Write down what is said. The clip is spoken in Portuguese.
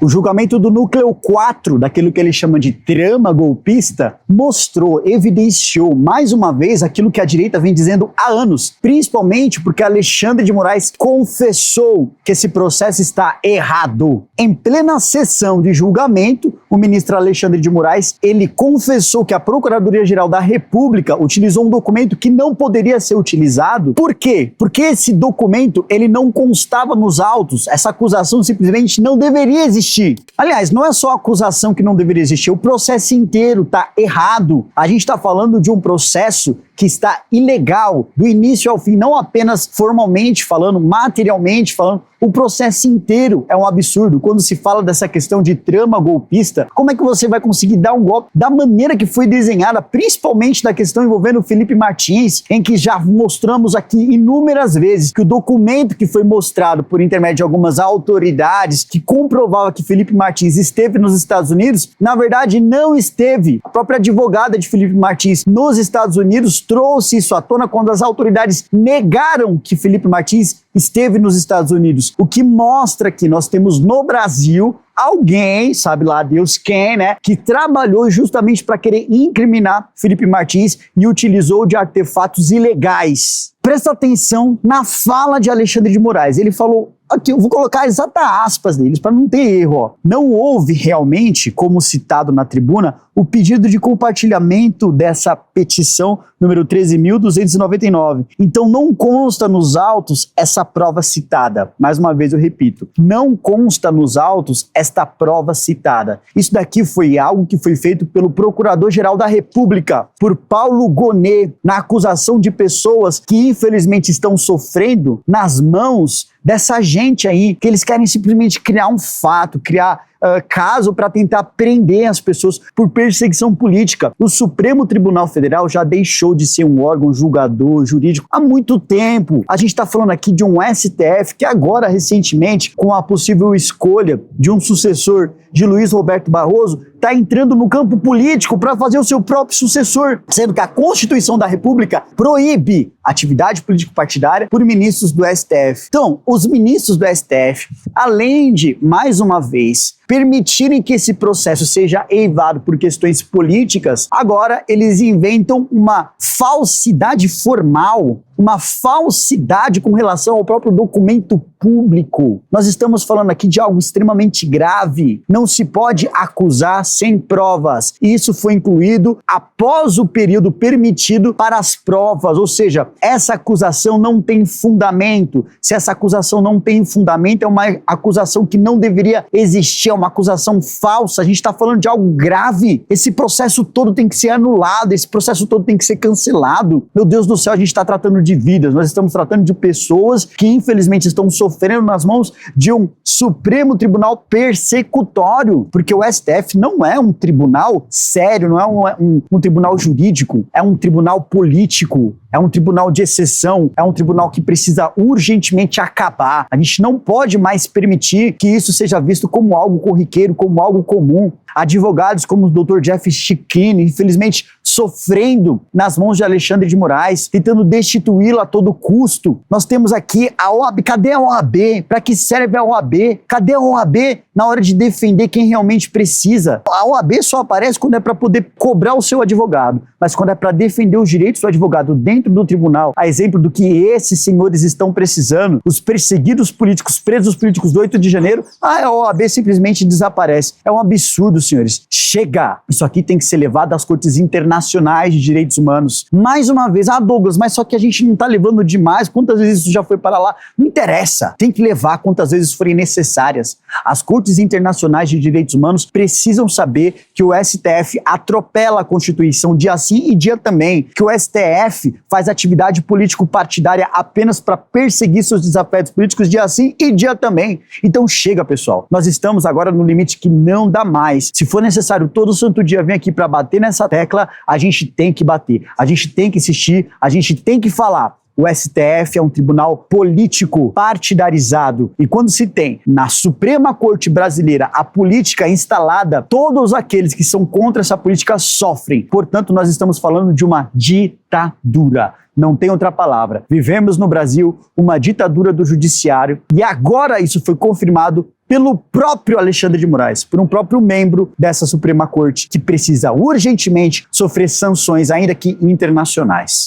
O julgamento do núcleo 4, daquilo que ele chama de trama golpista, mostrou, evidenciou mais uma vez aquilo que a direita vem dizendo há anos, principalmente porque Alexandre de Moraes confessou que esse processo está errado. Em plena sessão de julgamento, o ministro Alexandre de Moraes, ele confessou que a Procuradoria-Geral da República utilizou um documento que não poderia ser utilizado. Por quê? Porque esse documento, ele não constava nos autos. Essa acusação simplesmente não deveria existir. Aliás, não é só a acusação que não deveria existir, o processo inteiro está errado. A gente está falando de um processo que está ilegal, do início ao fim, não apenas formalmente falando, materialmente falando, o processo inteiro é um absurdo. Quando se fala dessa questão de trama golpista, como é que você vai conseguir dar um golpe da maneira que foi desenhada, principalmente da questão envolvendo o Felipe Martins, em que já mostramos aqui inúmeras vezes que o documento que foi mostrado por intermédio de algumas autoridades que comprovava que Felipe Martins esteve nos Estados Unidos, na verdade não esteve. A própria advogada de Felipe Martins nos Estados Unidos trouxe isso à tona quando as autoridades negaram que Felipe Martins esteve nos Estados Unidos. O que mostra que nós temos no Brasil alguém, sabe lá Deus quem, né, que trabalhou justamente para querer incriminar Felipe Martins e utilizou de artefatos ilegais. Presta atenção na fala de Alexandre de Moraes. Ele falou, aqui eu vou colocar exatas aspas deles para não ter erro, ó. Não houve realmente, como citado na tribuna, o pedido de compartilhamento dessa petição número 13.299. Então não consta nos autos essa prova citada. Mais uma vez eu repito, não consta nos autos esta prova citada. Isso daqui foi algo que foi feito pelo Procurador-Geral da República, por Paulo Gonet, na acusação de pessoas que infelizmente estão sofrendo nas mãos dessa gente aí, que eles querem simplesmente criar um fato, criar caso para tentar prender as pessoas por perseguição política. O Supremo Tribunal Federal já deixou de ser um órgão julgador, jurídico, há muito tempo. A gente está falando aqui de um STF que agora, recentemente, com a possível escolha de um sucessor de Luiz Roberto Barroso, está entrando no campo político para fazer o seu próprio sucessor, sendo que a Constituição da República proíbe atividade político-partidária por ministros do STF. Então, os ministros do STF, além de, mais uma vez, permitirem que esse processo seja eivado por questões políticas, agora eles inventam uma falsidade formal, uma falsidade com relação ao próprio documento público. Nós estamos falando aqui de algo extremamente grave. Não se pode acusar sem provas. E isso foi incluído após o período permitido para as provas, ou seja, essa acusação não tem fundamento. Se essa acusação não tem fundamento, é uma acusação que não deveria existir, é uma acusação falsa. A gente está falando de algo grave. Esse processo todo tem que ser anulado, esse processo todo tem que ser cancelado. Meu Deus do céu, a gente está tratando de vidas, nós estamos tratando de pessoas que infelizmente estão sofrendo nas mãos de um Supremo Tribunal persecutório, porque o STF não é um tribunal sério, não é um tribunal jurídico, é um tribunal político, é um tribunal de exceção, é um tribunal que precisa urgentemente acabar. A gente não pode mais permitir que isso seja visto como algo corriqueiro, como algo comum. Advogados como o Dr. Jeff Schickini, infelizmente, sofrendo nas mãos de Alexandre de Moraes, tentando destituí-lo a todo custo. Nós temos aqui a OAB. Cadê a OAB? Para que serve a OAB? Cadê a OAB na hora de defender quem realmente precisa? A OAB só aparece quando é para poder cobrar o seu advogado, mas quando é para defender os direitos do advogado dentro do tribunal, a exemplo do que esses senhores estão precisando, os perseguidos políticos, presos políticos do 8 de janeiro, a OAB simplesmente desaparece. É um absurdo, senhores. Chega! Isso aqui tem que ser levado às cortes internacionais de direitos humanos. Mais uma vez, Douglas, mas só que a gente não tá levando demais, quantas vezes isso já foi para lá? Não interessa. Tem que levar quantas vezes forem necessárias. As cortes internacionais de direitos humanos precisam saber que o STF atropela a Constituição dia sim e dia também, que o STF faz atividade político-partidária apenas para perseguir seus desafetos políticos dia sim e dia também. Então chega, pessoal. Nós estamos agora no limite que não dá mais. Se for necessário todo santo dia vir aqui para bater nessa tecla, a gente tem que bater, a gente tem que insistir, a gente tem que falar. O STF é um tribunal político partidarizado. E quando se tem na Suprema Corte Brasileira a política instalada, todos aqueles que são contra essa política sofrem. Portanto, nós estamos falando de uma ditadura. Não tem outra palavra. Vivemos no Brasil uma ditadura do judiciário e agora isso foi confirmado pelo próprio Alexandre de Moraes, por um próprio membro dessa Suprema Corte que precisa urgentemente sofrer sanções, ainda que internacionais.